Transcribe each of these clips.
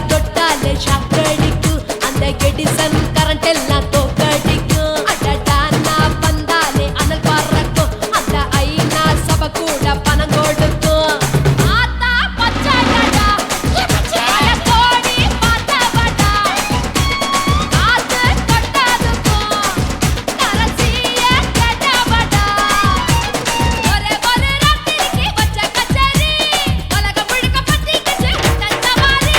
தொட்டாலே ஷாக் அடிக்கும் அந்த எடிசன் கரண்ட் எல்லாம் தோக்கடிக்கும் அடடா நான் வந்தாலே அனல் பறக்கும் அந்த ஐநா சபை கூட பணம் கொடுக்கும் ஆத்தா பச்சாடா கோடி பார்த்தவடா காத்து தொட்டதுக்கும் கரசிய கேட்டவடா ஒரே ஒரு ராத்திரிக்கு வச்ச கச்சேரி உலகம் முழுக்க பத்திக்கிச்சு உட்டன் சவாரி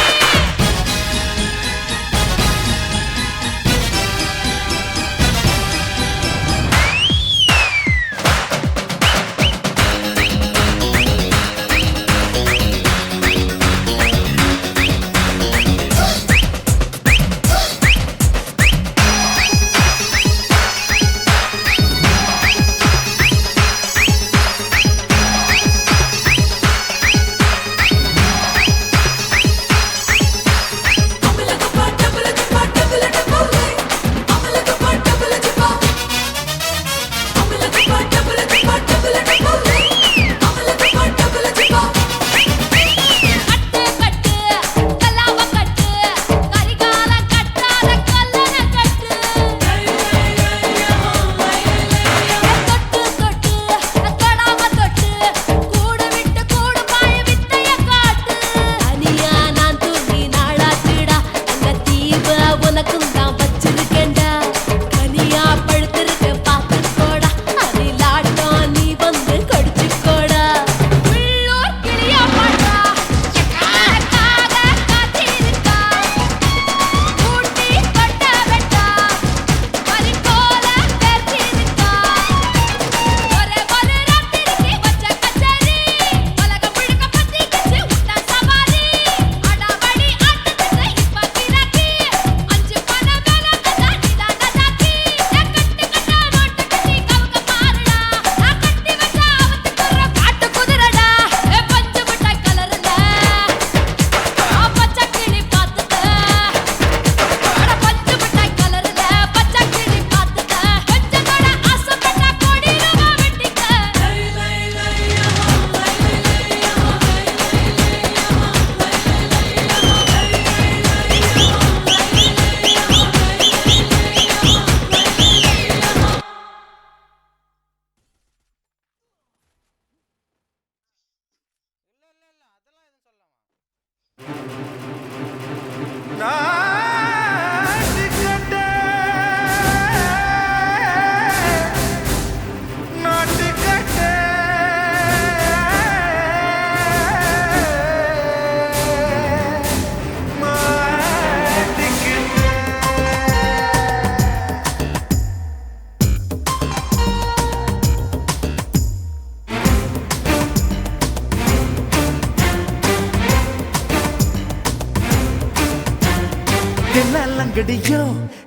லங்கடியோ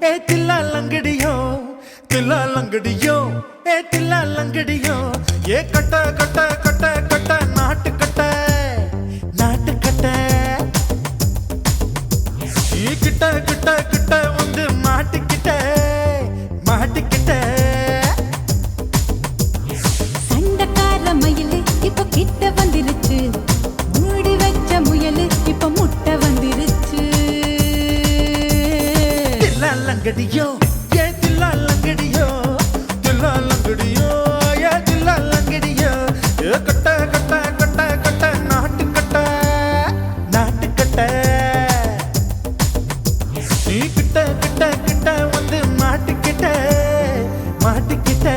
ஏ தில்லா லங்கடியோ தில்லா லங்கடியோ ஏ தில்லா லங்கடியோ ஏ கட்ட கட்ட கட்ட கட்ட நாட்டு கட்ட நாட்டு கட்ட நீ கிட்ட கிட்ட கிட்ட வந்து மாட்டிக்கிட்ட மாட்டிக்கிட்ட சண்டக்கார மயிலு இப்ப கிட்ட வந்துருச்சு மூடி வச்ச முயலு இப்ப முட்டை வந்துருச்சு லங்கடியோ ஏ தில்லா லங்கடியோ தில்லா லங்கடியோ ஏ தில்லா லங்கடியோ ஏ கட்ட கட்ட கட்ட கட்ட நாட்டு கட்ட நாட்டு கட்ட நீ கிட்ட கிட்ட கிட்ட வந்து மாட்டிக்கிட்ட மாட்டிக்கிட்ட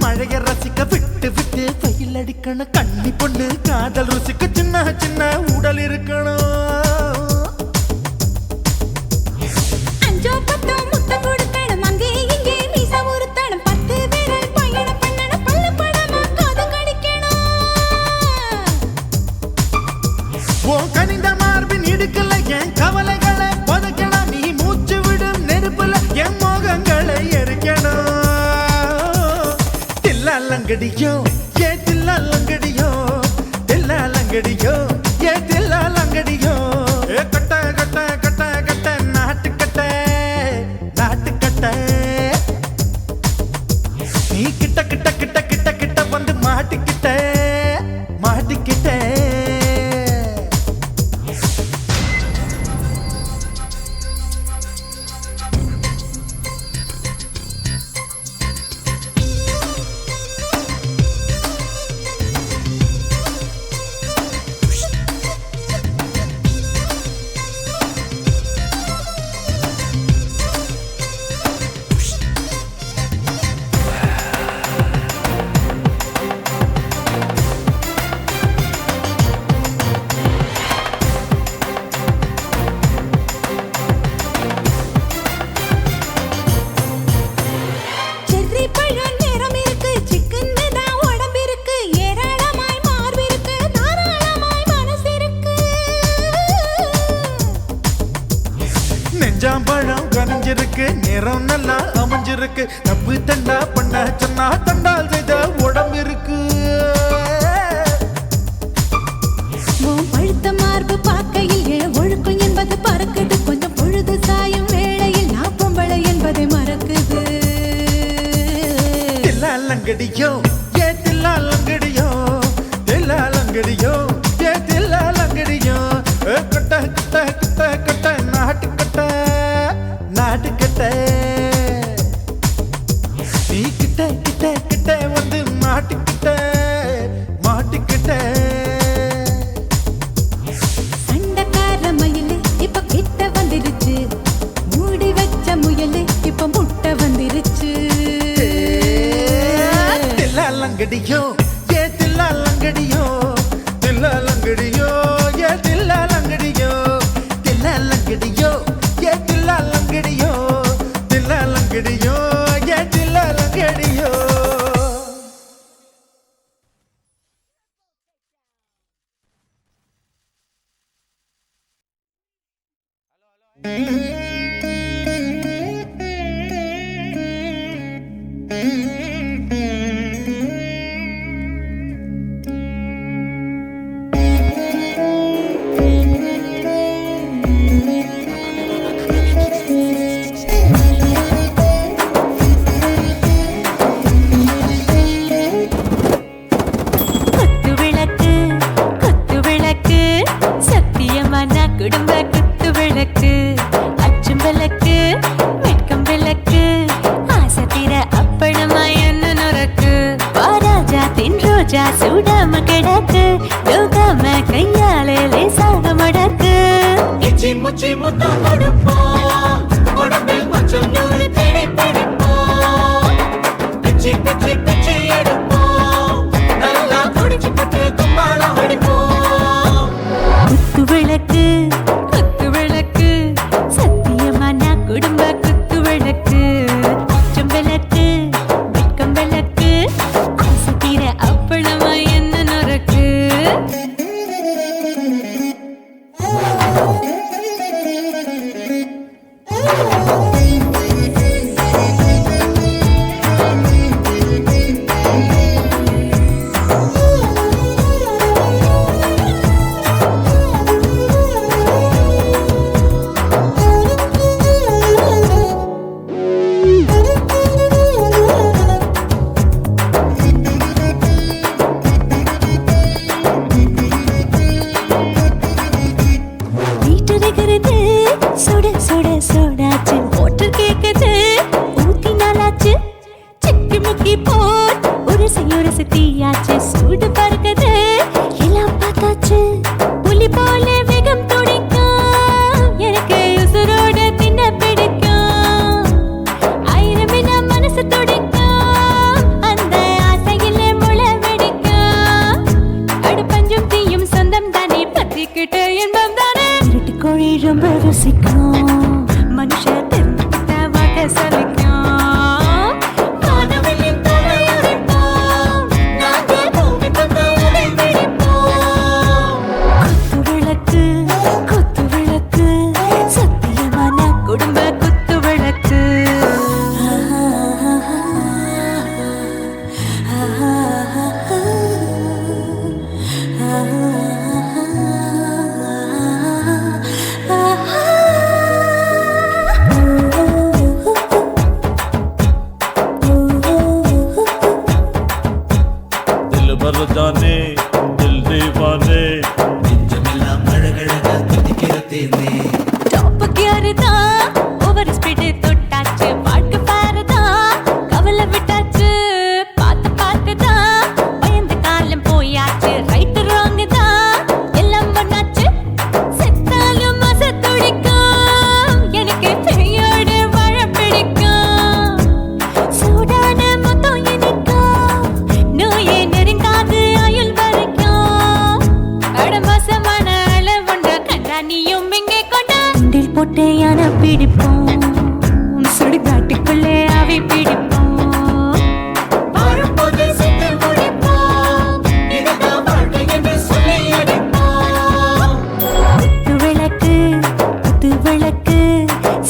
மழைய ரசிக்க விட்டு விட்டு வெயில் அடிக்கணும் கண்ணி பொண்ணு காதல் ருசிக்க சின்ன சின்ன உடல் இருக்கணும் அஞ்சோ பத்தோ முட்டை கொடுக்கணும் அங்கே இங்கே மீச உருத்த லங்கடியோ ஏ தில்லா லங்கடியோ தில்லா லங்கடியோ ஏ தில்லா லங்கடியோ ஏ கட்ட கட்ட கட்ட கட்ட நாட்டு கட்ட நாட்டு கட்ட நீ கிட்ட கிட்ட கிட்ட கிட்ட கிட்ட வந்து மாட்டிக்கிட்ட மாட்டிக்கிட்ட செர்ரி பழம் நிறம் இருக்கு சிக்கன்னு தான் உடம்பிருக்கு ஏராளமாய் மார்பிருக்கு தாராளமாய் மனசிருக்கு நெஞ்சாம்பழம் கனிஞ்சிருக்கு நிறம் நல்லா அமைஞ்சிருக்கு தப்பு தண்டா பண்ண சொன்னா தண்டால் செய்த உடம்பு இருக்கு உன் பழுத்த மார்பு பார்க்கையில் என் ஒழுக்கம் என்பது பறக்குது கொஞ்சம் பொழுது சாயும் வேளையில் நான் பொம்பளை என்பதை மறக்குது தில்லா லங்கடியோ ஏ தில்லா லங்கடியோ தில்லா லங்கடியோ ஏ தில்லா லங்கடியோ ஏ கட்ட கட்ட கட்ட கட்ட நாட்டு கட்ட நாட்டு கட்ட நீ கிட்ட கிட்ட கிட்ட வந்து மாட்டிக்கிட்ட மாட்டிக்கிட்ட சண்டைக்கார மயிலு இப்ப கிட்ட வந்துருச்சு மூடி வச்ச முயலு இப்ப முட்டை வந்துருச்சு தில்லா லங்கடியோ ஏ தில்லா லங்கடியோ தில்லா லங்கடியோ ஏ தில்லா லங்கடியோ தில்லா லங்கடியோ ஏ தில்லா லங்கடியோ தில்லா லங்கடியோ ஏ தில்லா லங்கடியோ குத்து விளக்கு சத்தியமான குடும்ப குத்து விளக்கு அச்சும் விளக்கு வெட்கம் விளக்கு ஆசை தீர அப்பளமா என்ன நுறக்கு வாராஜா தின் ரோஜா சூடாம கிடக்கு யோகாம கையாலே லேசாக மடக்கு இச்சி முச்சி முத்தம் கொடுப்போம் உடம்பில் மச்சம் நூறு தேடி பிடிப்போம் பிச்சி பிச்சி பிச்சி எடுப்போம் நல்லா குடிச்சு பட்டு கும்பாளம் அடிப்போம் குத்து விளக்கு சத்தியமான குடும்ப குத்து விளக்கு அச்சும் விளக்கு வெட்கம் விளக்கு ஆசை தீர அப்பளமா என்ன நுறக்கு கட்டையான பிடிப்போம் சுடுகாட்டுக்குள்ளே அவை பிடிப்போம் வரும்போது சுட்டு முடிப்போம் இதுதான் வாழ்க்கை என்று சொல்லி அடிப்போம் குத்து விளக்கு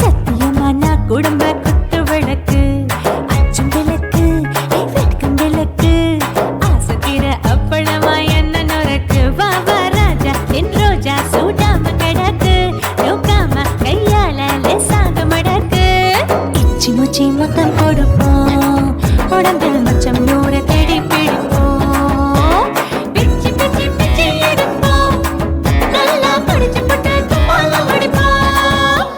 சத்தியமான குடும்ப குத்து விளக்கு அச்சும் விளக்கு வெட்கம் விளக்கு ஆசைக்கிற அப்பளமா என்ன நொறக்கு வா வா ராஜா என் ரோஜா சூடாம கிடக்கு நோக்காம கையால லேசாக மடக்கு இச்சி முச்சி மொத்தம் கொடுப்போம் உடம்பில் மச்சம் நூறு தேடி பிடிப்போம் பிச்சி பிச்சி பிச்சி எடுப்போம் நல்லா படிச்சு போட்டு துப்பால அடிப்போம்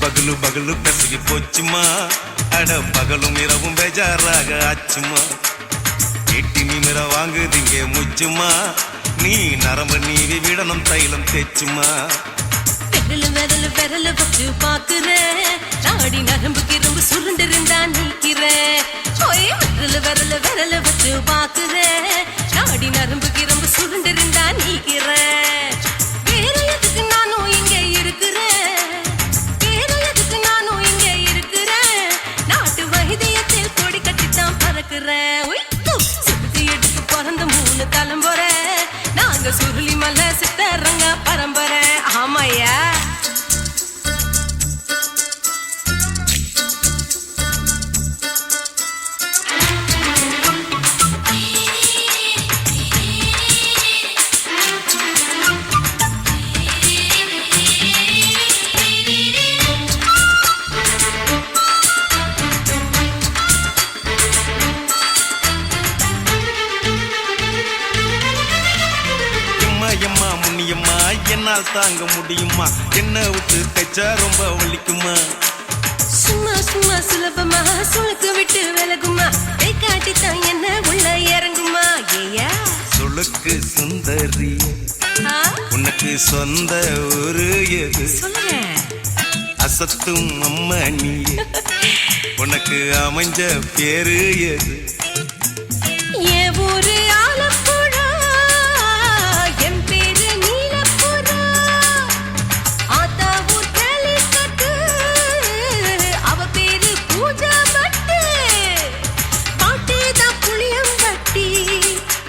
பகலு பகலு பெசகி போச்சுமா அட பகலும் இரவும் பேஜாராக ஆச்சுமா எட்டி நிமிர வாங்குதிங்க முச்சுமா நீ நரம்பு நீவி விடணும் தைலம் தேச்சுமா விரல விரல வச்சு பாக்குறேன் நாடி நரம்பு கிரம்பு சுருண்டு இருந்தா நீக்கிறேன் விரல விரல வச்சு பாக்குறேன் நாடி நரம்பு கிரம்பு சுருண்டு இருந்தா நீக்கிறேன் வேற எதுக்கு நானும் இங்க இருக்கிறேன் வேற எதுக்கு நானும் இங்க இருக்கிறேன் நாட்டு வைத்தியத்தில் கொடி கட்டித்தான் பறக்கிறேன் சுத்தி எடுத்து பிறந்த 3 தலைமுறை நாங்க சுருளி மலை சித்தரங்க பரம்பரை ஆமாயா எம்மா முன்னியம்மா என்னால் தாங்க முடியுமா என்ன விட்டு தைச்சா ரொம்ப வலிக்குமா சும்மா சும்மா சுலபமா சுளுக்கு விட்டு விலகுமா கை காட்டித்தான் என்ன உள்ள இறங்குமா ஏயா சுளுக்கு சுந்தரி உனக்கு சொந்த ஊரு எது சொல்றேன் அசத்தும் அம்மா நீ உனக்கு அமைஞ்ச பேரு எது என் ஊரு ஆலப்புழா என் பேரு நீலப்புறா ஆத்தா ஊர் கேலிக்கட்டு அவ பேரு பூஜா பட்டு பாட்டி தான் புளியம்பட்டி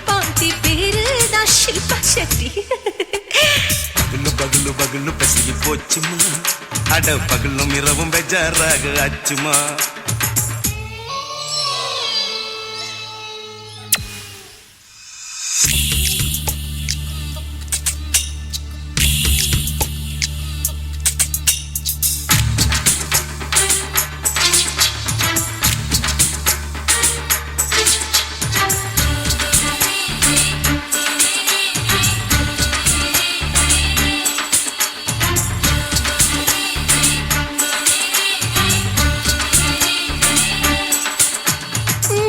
பாட்டி பேரு தான் ஷில்பா செட்டி பகலு பகலு பகலு பெசகி போச்சுமா அட பகலும் இரவும் பெஜாராக ஆச்சுமா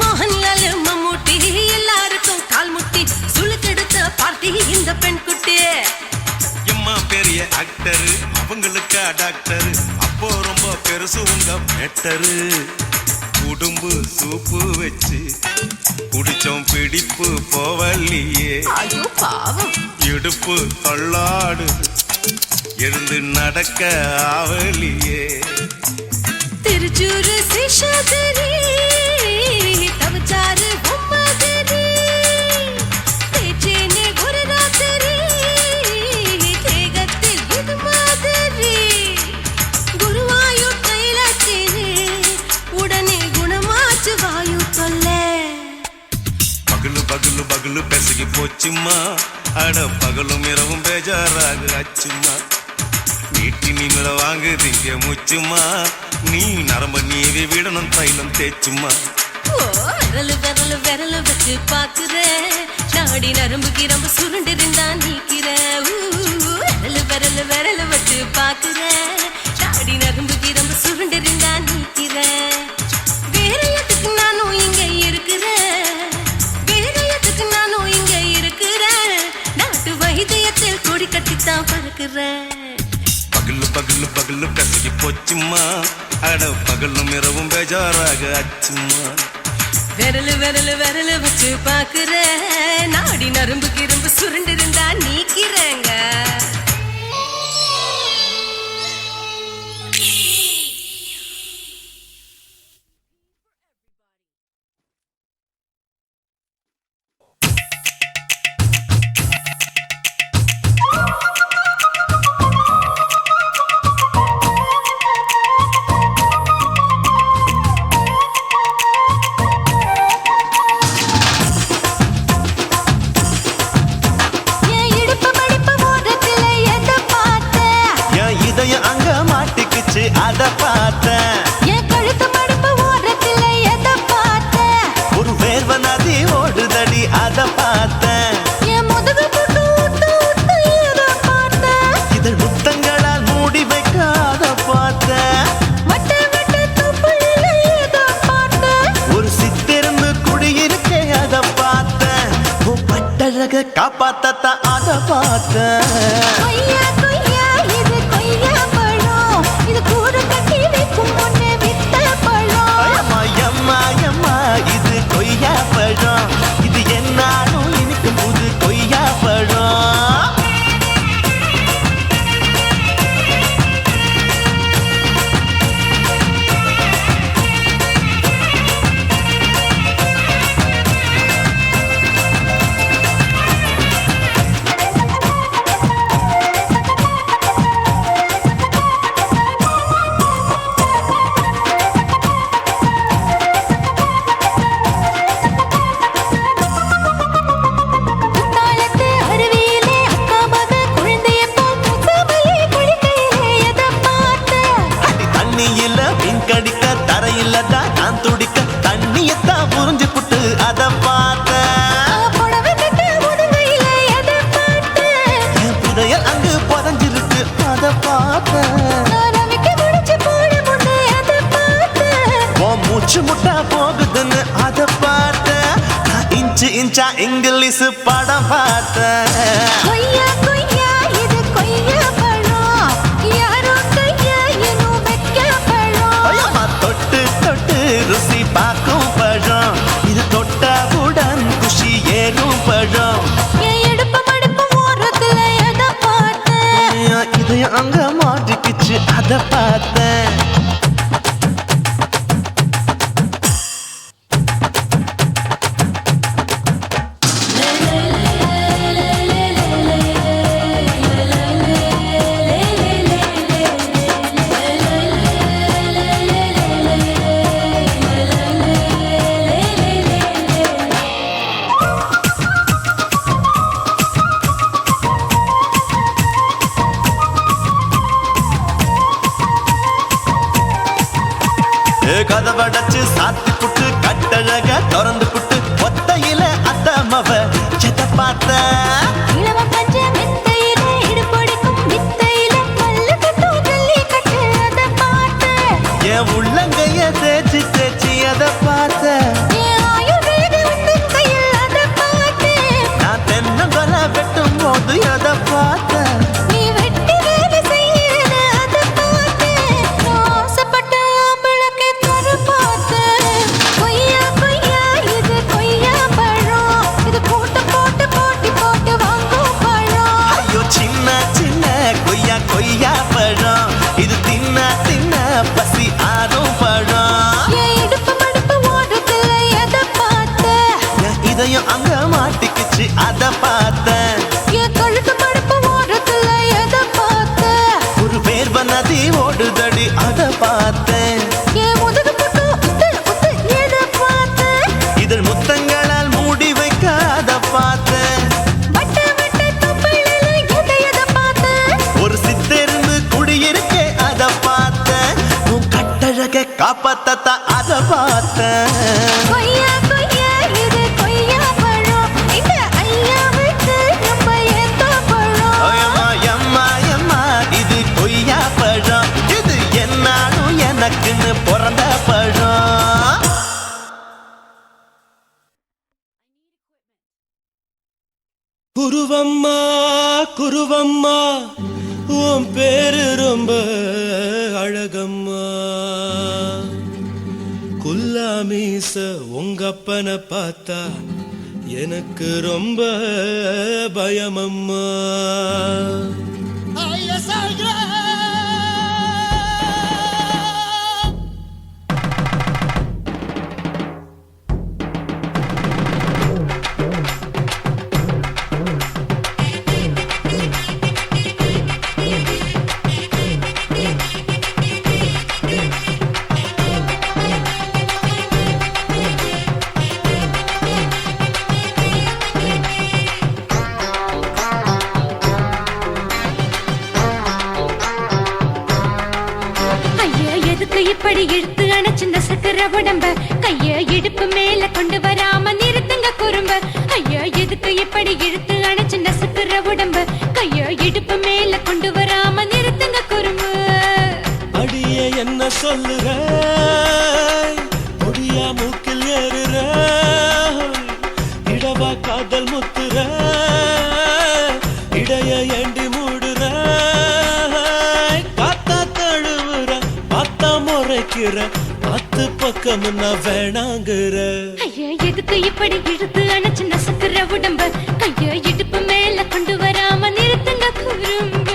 மோகன்லால் மம்மூட்டி எல்லாருக்கும் கால் முட்டி சுளுக்கெடுத்த பார்ட்டி இந்த பெண் குட்டி எம்மா பெரிய ஆக்டர் அவங்களுக்கா டாக்டர் அப்போ ரொம்ப பெருசு உங்க மேட்டரு குடும்பு சூப்பு வச்சு குடிச்சோம் பிடிப்பு போவல்லையே ஐயோ பாவம் இடுப்பு தள்ளாடு எழுந்து நடக்க ஆவலியே திருச்சூரு சிஷாதிரி தவச்சாரு பொம்மதிரி பேச்சேனே ஒரு ராத்திரி தேகத்தில் இது மாதிரி குருவாயூர் கைலாச்சேனே உடனே குணமாச்சு வாயு தொல்லை பகலு பகலு பகலு பெசகி போச்சுமா அட பகலும் இரவும் பேஜாராக ஆச்சுமா நீட்டி நிமிர வாங்குதிங்க முச்சுமா நீ நரம்ப நீவி விடணும் தைலம் தேச்சுமா விரல வச்சு பாக்குறேன் நாடி நரம்பு கிரம்பு சுருண்டு இருந்தா நீக்கிறேன் விரல வச்சு பாக்குறேன் நாடி நரம்பு கிரம்பு சுருண்டு இருந்தா நீக்கிறேன் வேற எதுக்கு நானும் இங்க இருக்கிறேன் வேற எதுக்கு நானும் இங்க இருக்கிறேன் நாட்டு வைத்தியத்தில் கொடி கட்டித்தான் பறக்கிறேன் பகலு பகலு பகலு பெசகி போச்சுமா அட பகலும் இரவும் பேஜாராக ஆச்சுமா விரல வச்சு பாக்குறேன் நாடி நரம்பு கிரம்பு சுருண்டு இருந்தா நீக்கிறேங்க அத பார்த்தேன் என் கழுத்து மடிப்பு ஓரத்தில் எதை பார்த்தேன் ஒரு வேர்வ நதி ஓடுதடி அத பார்த்தேன் என் முதுகு புட்டு ஊத்து ஊத்து எதை பார்த்தேன் இதழ் முத்தங்களால் மூடி வைக்க அத பார்த்தேன் கட்டழக காப்பாத்தத்த அத பார்த்த கொய்யா கொய்யா இது கொய்யா பழம் இது கூறு கட்டி வைக்கும் முன்னே வித்த பழம் எம்மா எம்மா இது கொய்யா பழம் இது என்னாலும் இனிக்கும் புது கொய்யா பழம் குத்தாலத்து அருவியிலே அக்கா மக குழந்தைய போல் முசாமலே குளிக்கையிலே எதை பார்த்த அடி தண்ணியில மீன் கடிக்க தரையில தான் நான் துடிக்க தண்ணியத்தான் புரிஞ்சு புட்டு அத பார்த்த புடவை கட்ட முதுகையிலே எதை பார்த்த என் புதையல் அங்கு புதஞ்சிருக்கு அத பார்த்த ரவிக்கு முடிச்சு போட முன்னே எதை பார்த்த உன் மூச்சு முட்டா போகுதுன்னு அத பார்த்த நான் இன்ச்சு இன்ச்சா இங்கிலீஷ் படம் பார்த்தேன் கொய்யா கொய்யா இது கொய்யா பழம் யாரோ கையா இன்னும் வைக்க பழம் ஐயம்மா தொட்டு தொட்டு ருசி பார்க்கும் பழம் இது தொட்டவுடன் குஷி ஏறும் பழம் என் இடுப்பு மடுப்பு ஓரத்துல எதை பார்த்த என் இதயம் அங்க மாட்டிக்கிச்சு அத பார்த்தேன் கதவடைச்சு சாத்தி புட்டு கட்டழக திறந்து புட்டு ஒத்தையில அத்தமவ செத்த பார்த்த இளவ பஞ்ச மெத்தையில இடுப்படிக்கும் வித்தையில பல்லு கட்டும் ஜல்லி கட்டு அதை பார்த்த என் உள்ளங்கைய தேய்ச்சி தேய்ச்சி அத பார்த்த என் ஆயுர்வேத உந்தன் கையில் அதை பார்த்த நான் தென்னங்கொலை வெட்டும் போது அத பார்த்த நீ வெட்டி வேலை செய்யறது அதை பார்த்த நான் ஆசைப்பட்ட ஆம்பளக்கு தர பார்த்த கொய்யா கொய்யா இது கொய்யா பழம் இது போட்டு போட்டு போட்டி போட்டு வாங்கும் பழம் ஐயோ சின்ன சின்ன கொய்யா கொய்யா பழம் இது தின்ன தின்ன பசி ஆறும் பழம் என் இடுப்பு மடுப்பு ஓரத்துல எதை பார்த்த என் இதயம் அங்க மாட்டிக்கிச்சு அத பார்த்தேன் என் கழுத்து மடுப்பு ஓரத்துல எதை பார்த்த ஒரு வேர்வ நதி ஓடுதடி அத பார்த்தேன் என் முதுகு பக்கம் உத்து உத்து எதை பார்த்த இதழ் முத்தங்களால் மூடி வைக்க அத பார்த்தேன் வட்ட வட்ட தொப்பையில எதை பார்த்த ஒரு சித்தெருந்து குடியிருக்கே அத பார்த்தேன் உன் கட்டழக காப்பாத்தத்த அத பார்த்தேன் கொய்யா கொய்யா இது கொய்யா பழம் இந்த ஐயாவுக்கு ரொம்ப ஏத்த பழம் ஐயம்மா எம்மா எம்மா இது கொய்யா பழம் இது என்னாலும் எனக்குன்னு பிறந்த பழம் குருவம்மா குருவம்மா உன் பேரு ரொம்ப அழகம்மா குல்லாமீச உங்க அப்பனை பார்த்தா எனக்கு ரொம்ப பயமம்மா இப்படி இழுத்து அணைச்சிருந்த சக்கர உடம்ப கைய இடுப்பு மேல கொண்டு வராம நிறுத்துங்க குறும்ப ஐயா எதுக்கு இப்படி இழுத்து அணைச்சிருந்த சக்கர உடம்ப கைய இடுப்பு மேல கொண்டு வராம நிறுத்துங்க குறும்பு அடியே என்ன சொல்லுற ஒடியா மூக்கில் ஏறுற இடவா காதல் முத்துற முறைக்கிற அத்து பக்கம் நான் வேணாங்கிற ஐயா எதுக்கு இப்படி இழுத்து அணைச்சு நசுக்குற உடம்ப கைய இடுப்பு மேல கொண்டு வராம நிறுத்துங்க குறும்ப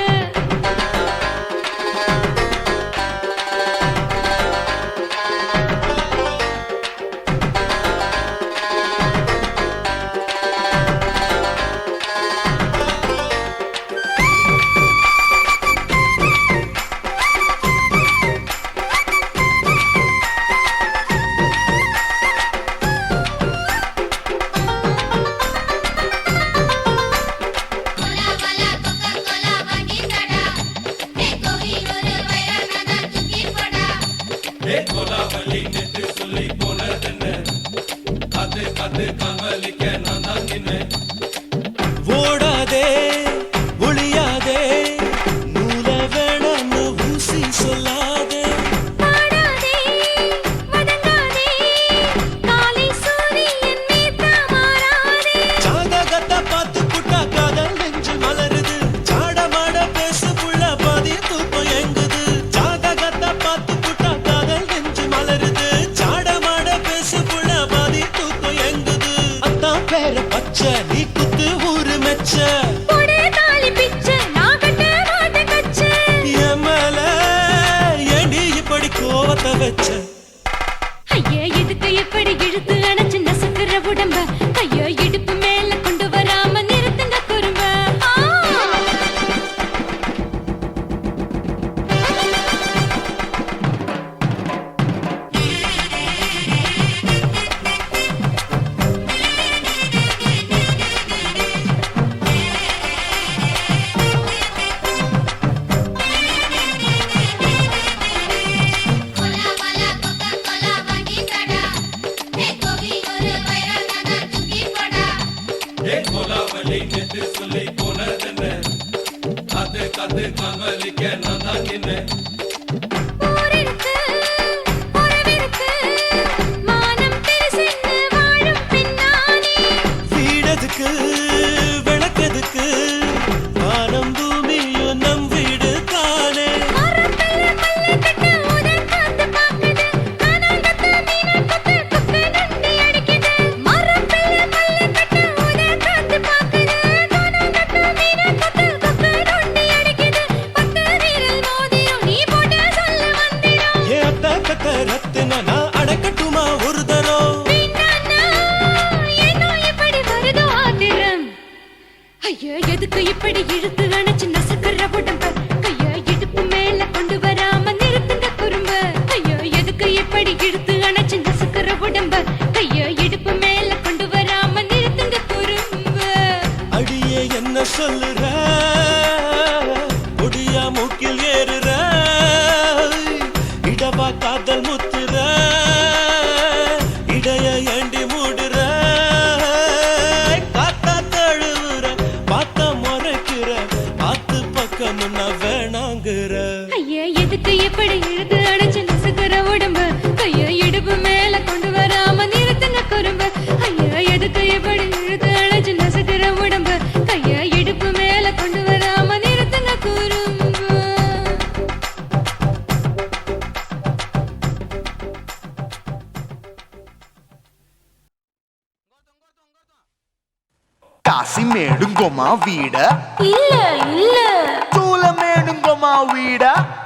ஓடாதே ஒளியாதே நூல வேணான்னு ஊசி சொல்லாதே பாடாதே வதங்காதே காலை சூரியன் மீதா மாறாதே ஜாதகத்தை பார்த்து புட்டா காதல் நெஞ்சு மலருது சாடமாட பேசு புள்ள பாதி தூக்கம் எங்குது ஜாதகத்தை பார்த்து புட்டா காதல் நெஞ்சு மலருது சாடமாட பேசு புள்ள பாதி தூக்கம் எங்குது அத்தான் பேர பச்சை நீ குத்து ஊரு மெச்ச போடே தாலி பிச்சை நான் கட்ட மாட்டேன் கச்சை எமல ஏண்டி இப்படி கோவத்தை வச்ச ஐயா எதுக்கு இப்படி இழுத்து அணைச்சு நசுக்குற உடம்ப கைய இடுப்பு மேல கொண்டு வராம நிறுத்துங்க குறும்ப ஊரிருக்கு உறவிருக்கு மானம் பெருசென்று வாழும் பின்னானே வீடதுக்கு விளக்கதுக்கு வானம் பூமியும் நம் வீடு தானே மரத்துல மல்லு கட்டு உதன் காத்து பாக்குது கானாங்கத்து மீன கொத்து குக்கு நண்டி அடிக்குது மரத்துல மல்லு கட்டு உதன் காத்து பாக்குது கானாங்கத்து மீன கொத்து குக்கு நண்டி அடிக்குது பத்து வீரல் மோதிரம் நீ போட்டு சொல்ல வந்திரும் ஏத்த கத்த ரத்தின நான் அடக்கட்டுமா ஒரு தரம் வீணானா ஏனோ இப்படி வருதோ ஆத்திரம் ஐயா எதுக்கு இப்படி இழுத்து அணைச்சு நசுக்குற உடம்ப கைய இடுப்பு மேல கொண்டு வராம நிறுத்துங்க குறும்ப ஐயா எதுக்கு இப்படி இழுத்து அணைச்சு நசுக்குற உடம்ப கைய இடுப்பு மேல கொண்டு வராம நிறுத்துங்க குறும்ப அடியே என்ன சொல்லுற ஒடியா மூக்கில் ஏறுற இடவா காதல் முத்துற இடைய ஏண்டி மூடுற காத்தா தழுவுற பார்த்த முறைக்கிற ஆத்து பக்கம் நான் வேணாங்கிற ஐயா எதுக்கு இப்படி இழுத்து அணைச்சு நசுக்குற உடம்ப கைய இடுப்பு மேல கொண்டு வராம நிறுத்துங்க குறும்ப ஐயா எதுக்கு இப்படி இழுத்து அணைச்சு நசுக்குற உடம்ப கைய இடுப்பு மேல கொண்டு வராம நிறுத்துங்க குறும்ப కాశీమేడుంగోమా వీడ இல்ல இல்ல తూలమేడుంగోమా వీడ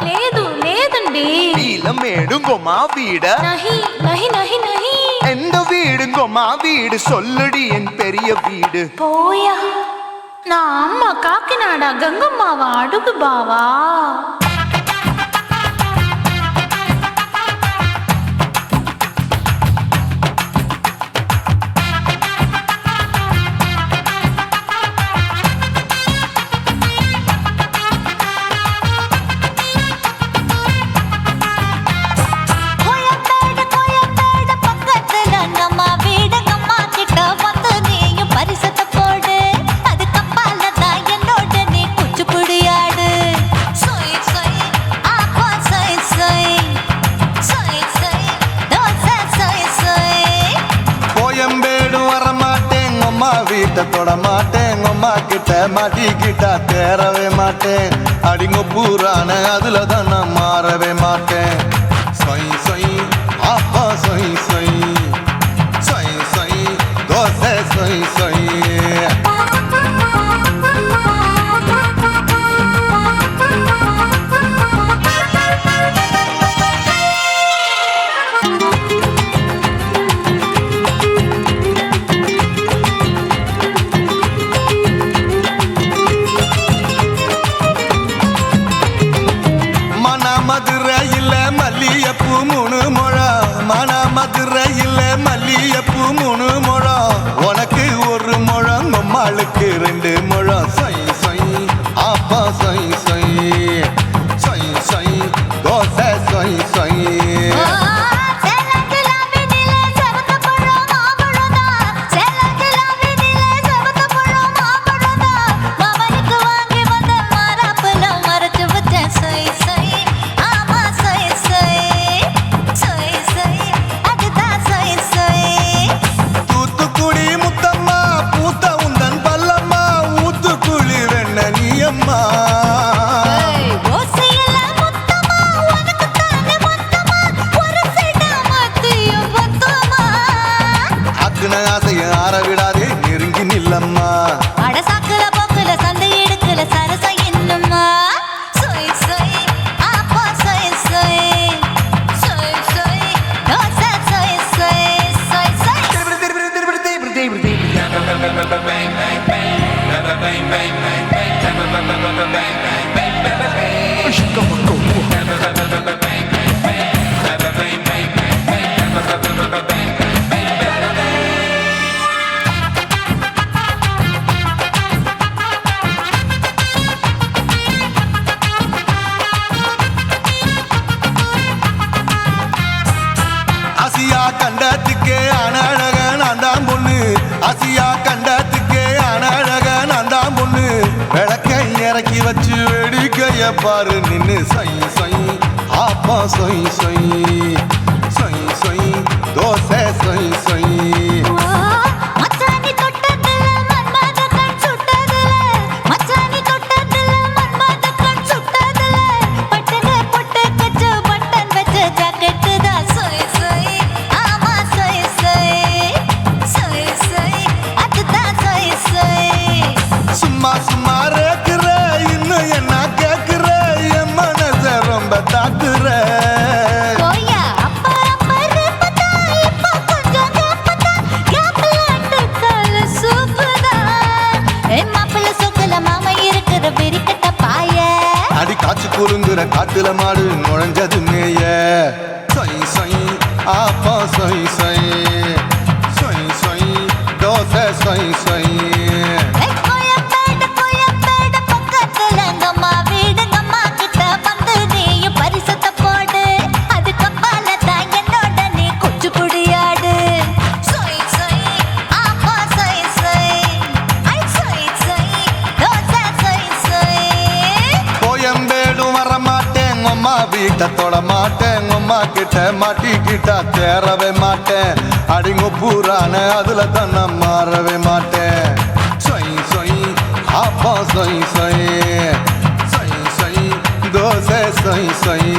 లేదు లేదండి నీలమేడుంగోమా వీడ நஹி நஹி நஹி நஹி எந்த வீடுங்கோமா வீடு சொல்லுடி என் பெரிய வீடு போயா நான் அம்மா காக்கிநாடா கங்கம்மாவா அடுகு பாவா கோயம்பேடு பக்கத்துல நம்ம வீடு அம்மா கிட்ட வந்து நீயும் பரிசத்தை போடு அது கப்பால தான் என்னோட நீ குச்சிப்புடியாடு சொய் சொய் ஆப்பா சொய் சொய் சொய் சொய் தோசை சொய் சொய் கோயம்பேடு வரமாட்டேன் அம்மா வீட்டை தொட மாட்டேன் அம்மா கிட்ட மாட்டிக்கிட்டா தேரவே மாட்டேன் அடிங்க பூரான அதுல தான் நான் மாறவே மாட்டேன் சொய் சொய் ஆப்பா சொய் சொய் சொய் சொய் தோசை சொய் சொய் மதுரையில் மல்லியப்பூ 3 முழம் மன மதுரையில் மல்லியப்பூ 3 முழம் உனக்கு 1 முழம் நம்மளுக்கு 2 முழம் சொய் சொய் ஆப்பா சொய் சொய் சொய் சொய் தோசை சொய் சொய் ஆசைய ஆற விடாதே நெருங்கி நில்லம்மா அட சாக்குல போக்குல சந்தை எடுக்கல சரச இன்னும்மா சொய் சொய் ஆப்பா சொய் சொய் சொய் சொய் தோசை சொய் சொய் சொய் சொய் ஆசியா கண்டத்துக்கே அனழக நான் தான் பொண்ணு ஆசியா கண்டத்துக்கே அனழக நான் தான் பொண்ணு விளக்கை இறக்கி வச்சு வேடிக்கைய பாரு நின்னு சொய் சொய் ஆப்பா சொய் சொய் சொய் சொய் தோசை சொய் சொய் மச்சானி தொட்டதுல மன்மத கண் சுட்டதுல மச்சானி தொட்டதுல மன்மத கண் சுட்டதுல பட்டன பொட்டு கச்சு பட்டன் வச்ச ஜாக்கெட் தான் சொய் சொய் ஆமா சொய் சொய் சொய் சொய் அதுதான் சொய் சொய் சும்மா சும்மா ரேக்குற இன்னும் என்ன கேக்குற என் மனச ரொம்ப தாக்குற போயா அப்பா அப்பா ரப்பதா இப்ப கொஞ்சம் ரப்பதா கேப்லாண்டு கால சூப்பரா மாப்பிள்ள சொக்கல மாமா இருக்கிற வெறிக்கட்ட பாய அடி காய்ச்சி குலுங்குற காட்டுல மாடு நுழைஞ்சது மேய சொய் சொய் ஆப்பா சொய் சொய் சொய் சொய் தோசை சொய் சொய் கோயம்பேடு பக்கத்துல எங்கம்மா வீடு அம்மா கிட்ட வந்து நீயும் பரிசத்தை போடு அது கப்பால தான் என்னோட நீ குச்சி புடியாடு சொய் சொய் ஆப்பா சொய் சொய் ஐ சொய் சொய் தோசை சொய் சொய் கோயம்பேடு வர மாட்டேன் அம்மா வீட்டை தொட மாட்டேன் அம்மா கிட்ட மாட்டிக்கிட்டா தேரவே மாட்டேன் அடிங்க பூரான அதுல தான் நான் மாறவே மாட்டேன் சொய் சொய் ஆப்பா சொய் சொய் சொய் சொய் தோசை சொய் சொய்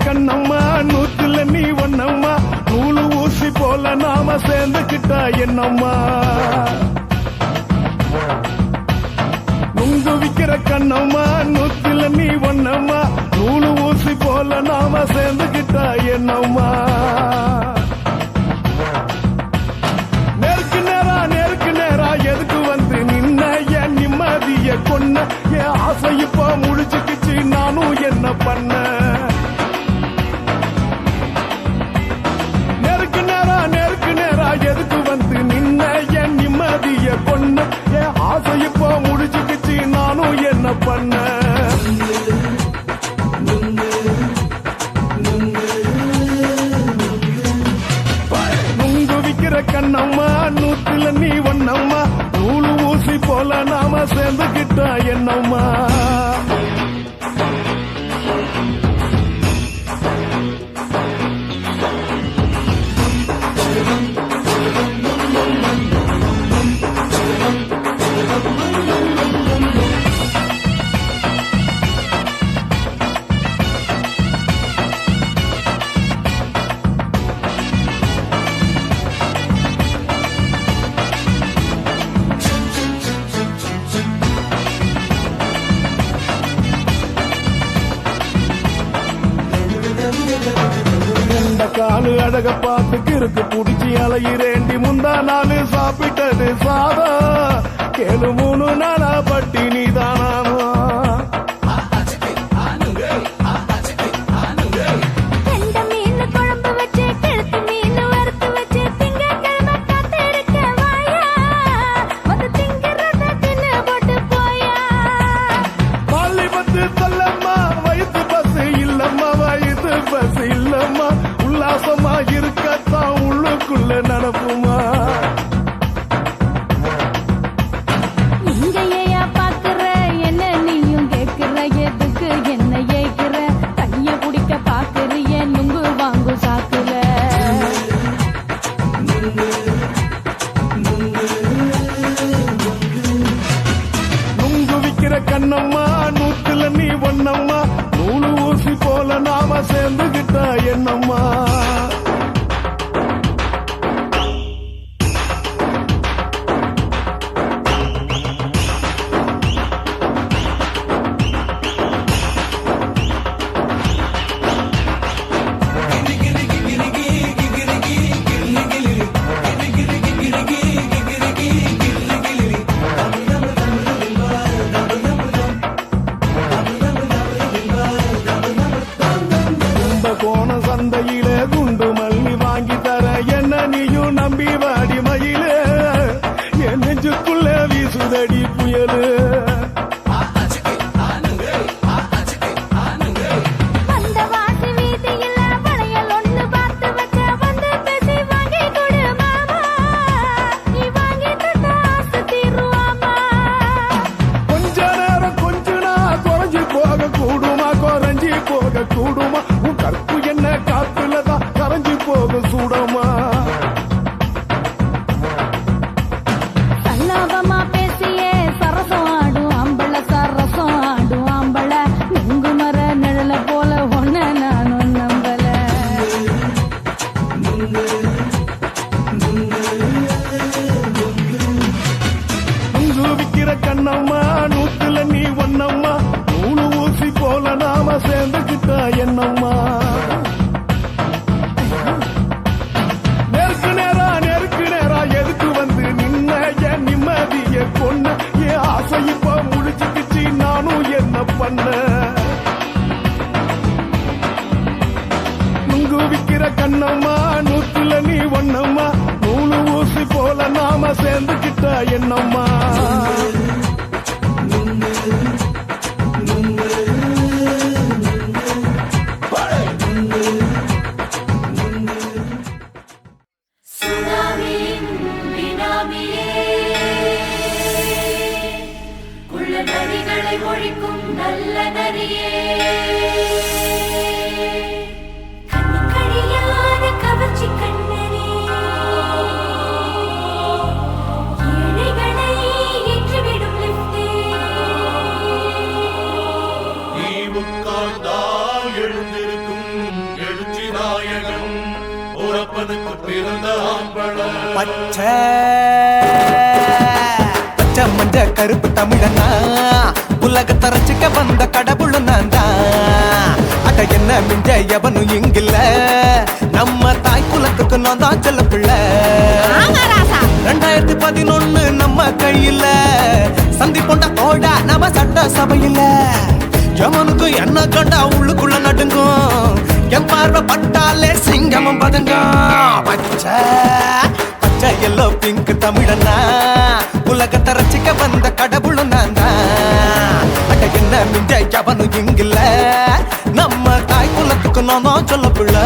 கண்ணம்மா நூத்துல நீ ஒன்னம்மா நூலு ஊசி போல நாம சேர்ந்துக்கிட்டா என்னம்மா நுங்கு விக்கிற கண்ணம்மா நூத்துல நீ ஒன்னம்மா நூலு ஊசி போல நாம சேர்ந்துக்கிட்டா என்னம்மா இப்போ முடிச்சுக்கிச்சு நானும் என்ன பண்ண நுங்கு விக்கிற கண்ணம்மா நூத்துல நீ ஒன்னம்மா நூலு ஊசி போல நாம சேர்ந்துக்கிட்டா என்னம்மா காலு அழக பார்த்து கிறுக்கு புடிச்சி அலையிறேண்டி முந்தா நாலு சாப்பிட்டது சாதம் கேளு 3 நாளா பட்டினி தானானோ கெண்ட மீன் குழம்பு வச்சு கிழத்து மீன் வறுத்து வச்சு திங்கட்கிழமை காத்திருக்க வாயா வந்து திங்கிறத தின்னு போட்டு போயா பள்ளி பத்து சொல்லம்மா வயிற்று பஸ் இல்லம்மா வயிற்று பஸ் இல்லம்மா உல்லாசமா இருக்கத்தான் உள்ளுக்குள்ள நடப்புமா இங்க ஏயா பாக்குற என்ன நீயும் கேக்குற எதுக்கு என்ன ஏய்க்கிற கைய குடிக்க பாக்குறிய நுங்கு வாங்கு சாக்குற நுங்கு விக்கிற கண்ணம்மா நூத்துல நீ ஒன்னம்மா நூலு ஊசி போல நாம சேர்ந்துகிட்டா என்னம்மா கோண சந்தையிலே குண்டு மல்லி வாங்கி தர என்ன நீயும் நம்பி வாடி மயிலே என் நெஞ்சுக்குள்ள வீசுதடி புயலு அந்த வாசி வீதியில வளையல் ஒண்ணு பார்த்து வச்ச வந்து பேசி வாங்கி கொடு மாமா நீ வாங்கி தந்தா ஆசை தீருவாமா கொஞ்ச நேரம் கொஞ்சனா குறைஞ்சு போக கூடுமா குறைஞ்சி போக கூடுமா உன் கற்பு என்ன காத்துலதான் கரைஞ்சு போக சூடமா சல்லாபமா பேசியே சரசம் ஆடும் ஆம்பள சரசம் ஆடும் ஆம்பள நுங்கு மர நிழல போல ஒன்ன நானும் நம்பல நுங்கு விக்கிற கண்ணம்மா நூத்துல நீ ஒன்னம்மா நூலு ஊசி போல நாம சேர்ந்துக்கிட்டா என்னம்மா நெருக்கு நேரா எதுக்கு வந்து நின்ன என் நிம்மதிய கொன்ன என் ஆசை இப்ப முடிச்சுக்கிச்சு நானும் என்ன பண்ண நுங்கு விக்கிற கண்ணம்மா நூத்துல நீ ஒன்னம்மா நூலு ஊசி போல நாம சேர்ந்துக்கிட்டா என்னம்மா ஒழிக்கும் நல்ல நரியே கண்ணுக்கழியாத கவர்ச்சி கண்ணனே ஏழைகளை ஏற்றிவிடும் லிப்டே நீ உட்கார்ந்தால் எழுந்திருக்கும் எழுச்சி நாயகன் உறப்பனுக்கு பிறந்த ஆம்பள பச்சை பச்சை மஞ்ச கருப்பு தமிழனா உலகத்தை ரசிக்க வந்த கடவுள் நான் தான் அட என்ன மிஞ்ச எவனும் இங்கில்ல நம்ம தாய் குலத்துக்கு நான் தான் செல்ல பிள்ளை 2011 நம்ம கையில சந்தி போண்ட தோடா நம்ம சட்ட சபையில எவனுக்கு என்ன கண்டா உள்ளுக்குள்ள நடுங்கும் என் பார்வை பட்டாலே சிங்கமும் பதுங்கும் பச்சை பச்சை எல்லோ பிங்க் தமிழனா உலகத்தை ரசிக்க வந்த கடவுள் எவனும் இங்கில்ல நம்ம தாய் குலத்துக்கு நான் தான் சொல்ல பிள்ளை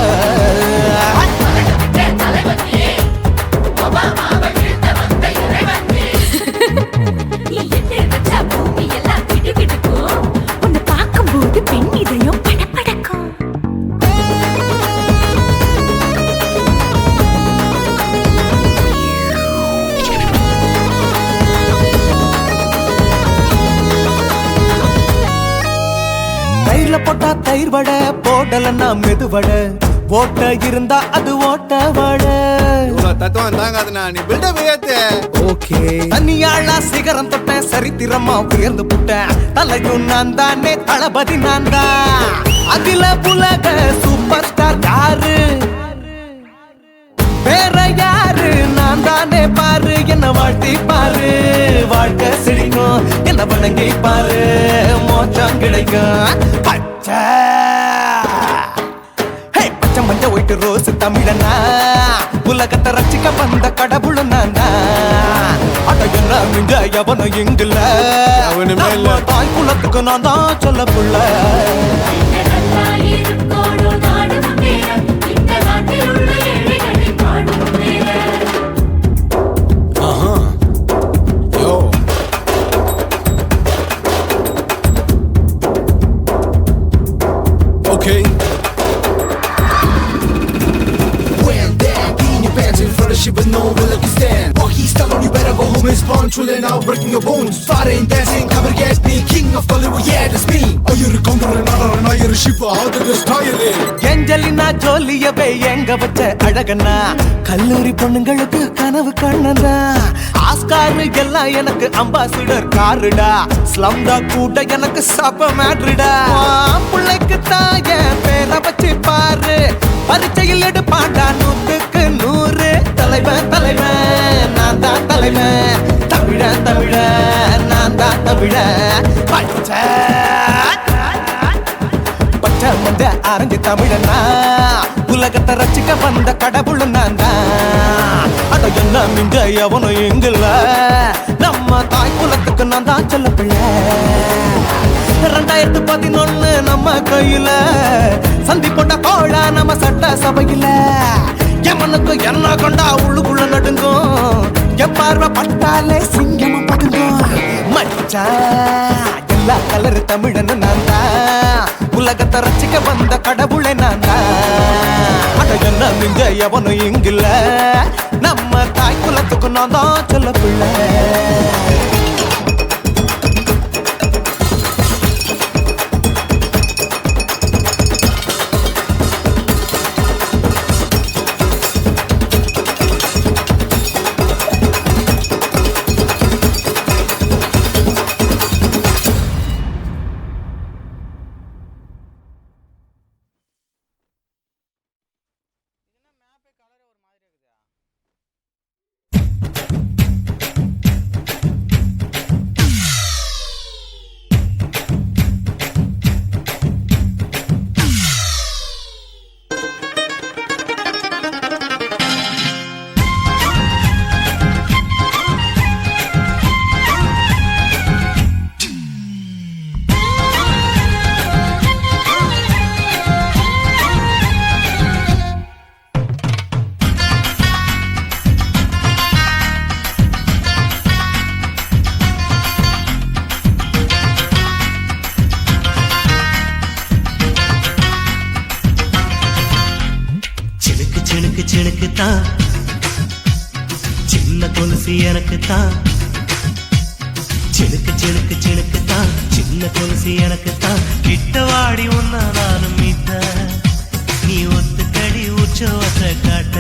உன்னை பார்க்கும்போது பெண் இதயம் படபடக்கும். தயிர்ல போட்டா தயிர் வடை போடலன்னா மெதுவடை ஓட்ட இருந்தா அது ஓட்ட வடை தத்துவம் தாங்காதுண்ணா நீ பில்டப் ஏத்து ஓகே தனியாளா சிகரம் தொட்ட சரித்திரமா உயர்ந்து புட்டேன் தலையும் நான் தானே தளபதி நான் தான் அகில புலக சூப்பர் ஸ்டார் யாரு வேற யாரு நான் தானே பாரு என்ன வாழ்த்தி பாரு வாழ்க்கை சிரிக்கும் என்ன வணங்கி பாரு மோச்சம் கிடைக்கும் பச்சை பச்சை மஞ்ச ஒயிட்டு ரோஸ் தமிழனா உலகத்தை ரசிக்க வந்த கடவுள் நான் அட என்ன மிஞ்ச எவனும் இங்குல நம்ம தாய் குலத்துக்கு நான் தான் சொல்ல புள்ள Okay. When there, being your pants in front of shit with no will you stand. Walkie style on you better go home and spawn. Chillin' out, breaking your bones. Fighting, dancing, cover gas, me king of Hollywood, yeah, that's me. Oh, you're a condor and not you're a ship. How did this tie you in? Angelina ஜோலியவே எங்க வச்ச அழகனா கல்லூரி பொண்ணுங்களுக்கு கனவு கண்ணனா Oscar எல்லாம் எனக்கு ambassador காருடா ஸ்லம்டா கூட எனக்கு சப்ப மேட்ருடா பிள்ளைக்கு தாய பேரை வச்சு பாரு பரீட்சையில் எடுப்பாண்டா 100க்கு 100 தலைவன் தலைவன் நான் தான் தலைவன் தமிழன் தமிழன் நான் தான் தமிழன் பச்சை பச்சை மஞ்ச ஆரஞ்சு தமிழனா உலகத்தை ரசிக்க வந்த கடவுள் நான் தான் அட என்ன மிஞ்ச எவனும் எங்குல நம்ம தாய் குலத்துக்கு நான் தான் சொல்ல பிள்ளை 2011 நம்ம கையில சந்தி போட்ட கோழ நம்ம சட்ட சபையில எமனுக்கு என்ன கொண்டா உள்ளுக்குள்ள நடுங்கும் என் பார்வை பட்டாலே சிங்கமும் படுங்கும் மச்சா எல்லா கலர் தமிழன்னு நான் தான் உலகத்தை ரசிக்க வந்த கடவுளை நான் தான் அட என்ன மிஞ்ச எவனும் இங்கில்ல நம்ம தாய் குலத்துக்கு நான் தான் சொல்ல பிள்ளை சினுக்கு தான் சின்ன கொலுசு எனக்கு தான் சினுக்கு தான் சின்ன கொலுசு எனக்கு தான் கிட்ட வாடி ஒன்னா நானும் மீட்ட நீ ஒத்துக்கடி உற்சவத்தை காட்ட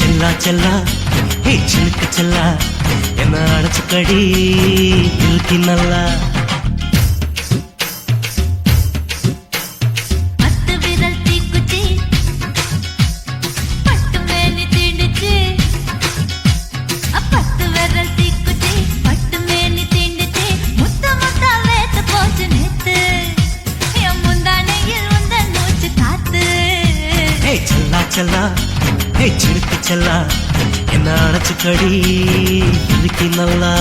செல்லா செல்லா சினுக்கு செல்லா என்ன அடைச்சுக்கடி இழுக்கி நல்லா சிறுக்கு செல்லா என்ன அணைச்சுக்கடி இதுக்கு நல்லா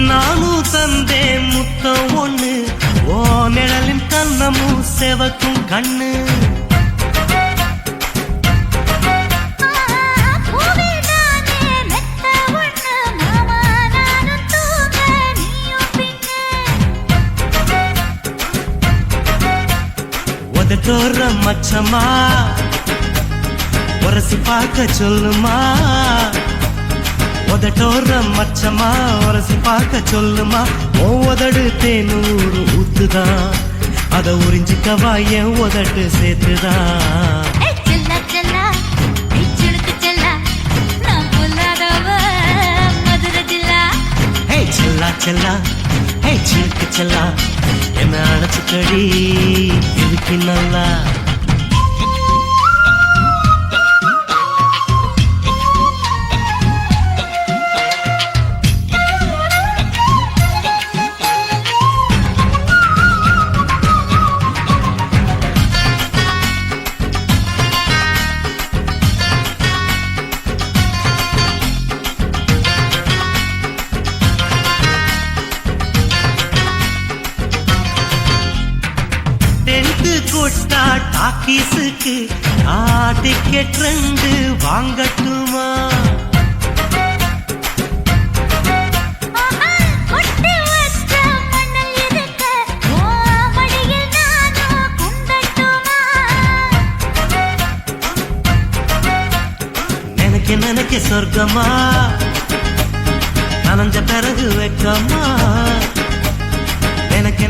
நானும் தந்தேன் முத்தம் ஒண்ணு ஓ நிழலின் கண்ணமும் செவக்கும் கண்ணு உதட்டோர மச்சமா உரசி பார்க்க சொல்லுமா உதட்டோர மச்சமா உரசி பார்க்க சொல்லுமா உதடு தேனூறு ஊத்துதான் அத உறிஞ்சிக்கவா என் உதட்டு சேர்த்துதான் செல்லா செல்லா ஹே சிறுக்கு செல்லா என்ன அணைச்சுக்கடி இதுக்கு நல்லா கொட்டா டாக்கீஸுக்கு டிக்கெட் 2 வாங்கட்டுமா நினைக்க சொர்க்கமா நனைஞ்ச பிறகு வெக்கமா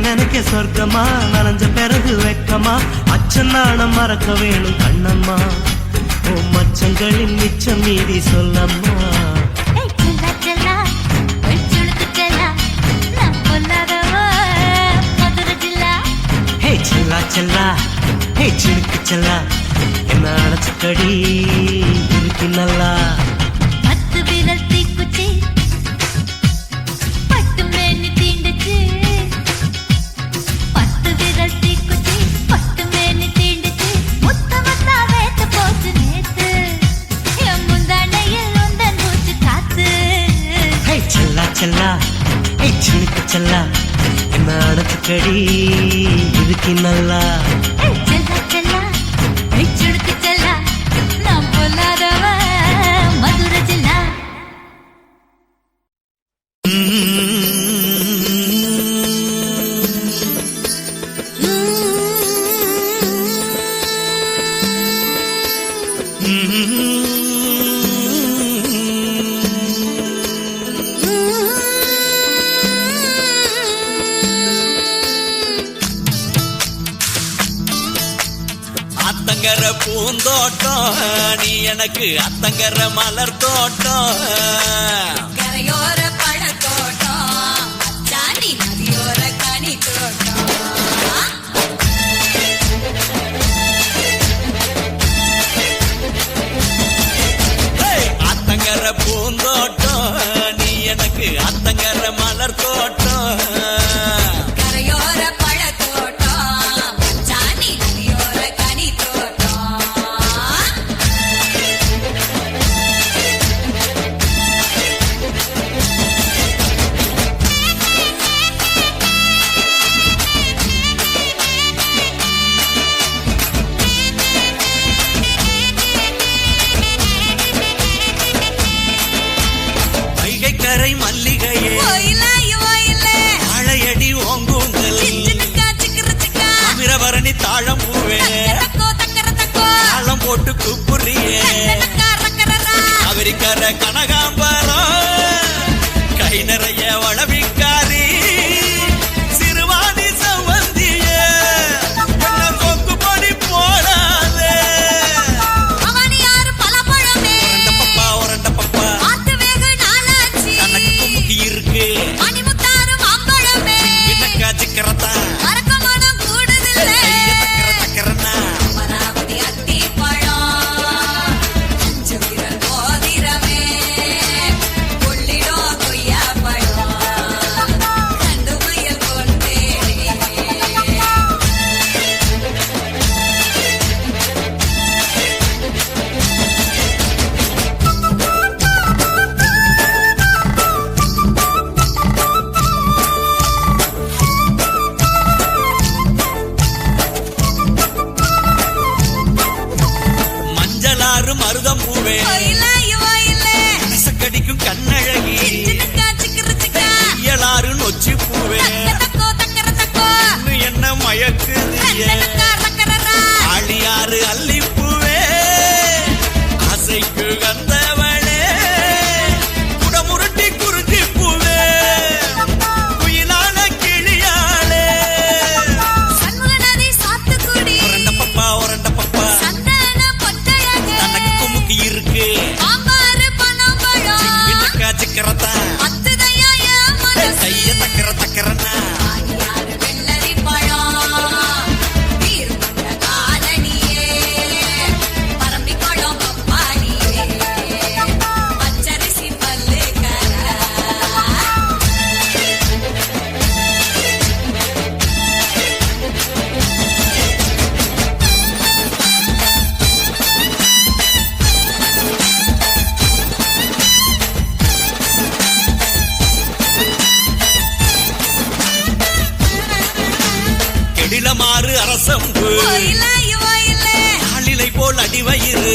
நினைக்க சொர்க்கமா நனைஞ்ச பிறகு வெக்கமா அச்சநாணம் மறக்க வேணும் கண்ணம்மா ஓ மச்சங்களின் மிச்சம் மீறி சொல்லம்மா ஹே செல்லா செல்லா ஹே சிறுக்கு செல்லா என்ன அணைச்சுக்கடி இதுக்கு நல்லா செல்லா ஹே சிறுக்கு செல்லா என்ன அணைச்சுக்கடி இதுக்கு நல்லா அத்தங்கர பூந்தோட்டம் நீ எனக்கு அத்தங்கர மலர் தோட்டம் கரையோர பழத்தோட்டம் அச்சாண்டி நதியோர கனி தோட்டம் அத்தங்கர பூந்தோட்டம் நீ எனக்கு அத்தங்கர மலர் தோட்டம் கரையோர பழத்தோட்டம் அச்சாண்டி நதியோர கனி தோட்டம் கரை மல்லிகையே அழையடி ஓங்கூந்தல் அமிரபரணி தாழம் பூவே தாளம் போட்டு கூப்புறியே அவரிக்கர கனகாம்பரம் வசம்பு ஆளிலை போல் அடிவயிறு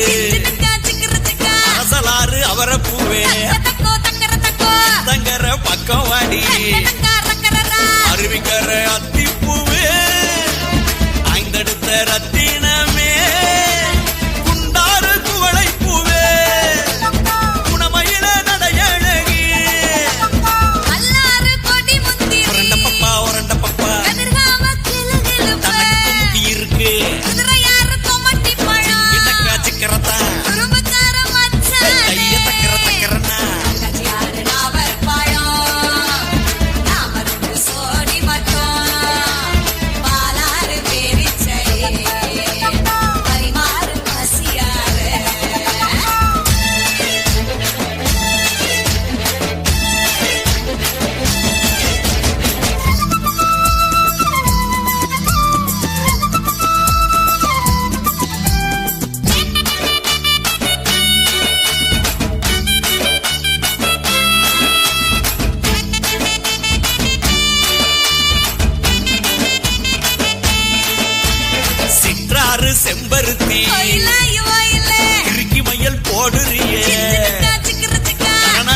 அரசலாறு அவரப்பூவே தங்கர பக்கம் வாடி அருவிக்கர அத்திப்பூவே ஐந்தடுத்த ரத்தினமே குண்டாறு குவளை பூவே குணமயில நடையழகி ஒரண்ட பப்பா ஒரண்ட பப்பா தனக்கு முக்கி இருக்கு என்னக்கா சிக்கரத்தா கைய தக்கர தக்கரனா சிற்றாறு செம்பருத்தி இறுக்கி மையல் போடுறியே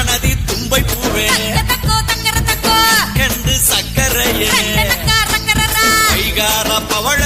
நதி தும்பை பூவே கண்டு சக்கரையே கைகார பவள